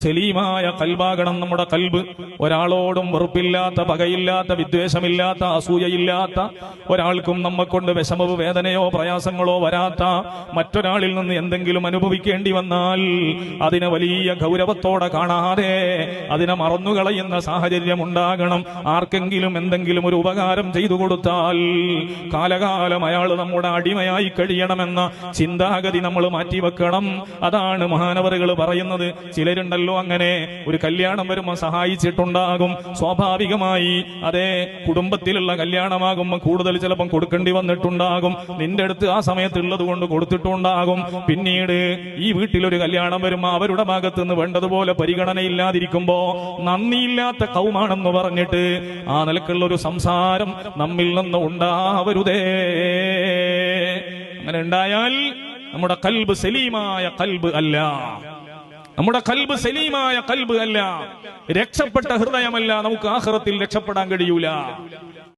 സലീമായ കൽബാകണം നമ്മുടെ കൽബ്. ഒരാളോടും വെറുപ്പില്ലാത്ത, പകയില്ലാത്ത, വിദ്വേഷമില്ലാത്ത, അസൂയയില്ലാത്ത, ഒരാൾക്കും നമ്മെക്കൊണ്ട് വിഷമവ്, വേദനയോ പ്രയാസങ്ങളോ വരാത്ത, മറ്റൊരാളിൽ നിന്ന് എന്തെങ്കിലും അനുഭവിക്കേണ്ടി വന്നാൽ അതിനെ വലിയ ഗൗരവത്തോടെ കാണാതെ അതിനെ മറന്നുകളയുന്ന സാഹചര്യം ഉണ്ടാകണം. ആർക്കെങ്കിലും എന്തെങ്കിലും ഒരു ഉപകാരം ചെയ്തു കൊടുത്താൽ കാലകാലം അയാൾ നമ്മുടെ അടിമയായി കഴിയണമെന്ന ചിന്താഗതി നമ്മൾ മാറ്റിവെക്കണം. അതാണ് മഹാനവറുകൾ പറയുന്നത്. ചിലരുണ്ടല്ലോ അങ്ങനെ ഒരു കല്യാണം വരുമ്പോൾ സഹായിച്ചിട്ടുണ്ടാകും. സ്വാഭാവികമായി അതേ കുടുംബത്തിലുള്ള കല്യാണമാകുമ്പോൾ കൂടുതൽ ചിലപ്പം കൊടുക്കേണ്ടി വന്നിട്ടുണ്ടാകും. നിന്റെ അടുത്ത് ആ സമയത്തുള്ളത് കൊണ്ട് കൊടുത്തിട്ടുണ്ടാകും. പിന്നീട് ഈ വീട്ടിലൊരു കല്യാണം വരുമ്പോൾ അവരുടെ ഭാഗത്ത് നിന്ന് വേണ്ടതുപോലെ പരിഗണനയില്ലാതിരിക്കുമ്പോ നന്ദിയില്ലാത്ത കൗമാണെന്ന് പറഞ്ഞിട്ട് ആ നിലക്കുള്ള ഒരു സംസാരം നമ്മിൽ നിന്ന് ഉണ്ടാവരുതേ. അങ്ങനെ ഉണ്ടായാൽ നമ്മുടെ കൽബ് സലീമായ കൽബ് അല്ല. നമ്മുടെ കൽബ് സലീമായ കൽബ് അല്ല, രക്ഷപ്പെട്ട ഹൃദയമല്ല. നമുക്ക് ആഖിറത്തിൽ രക്ഷപ്പെടാൻ കഴിയൂല.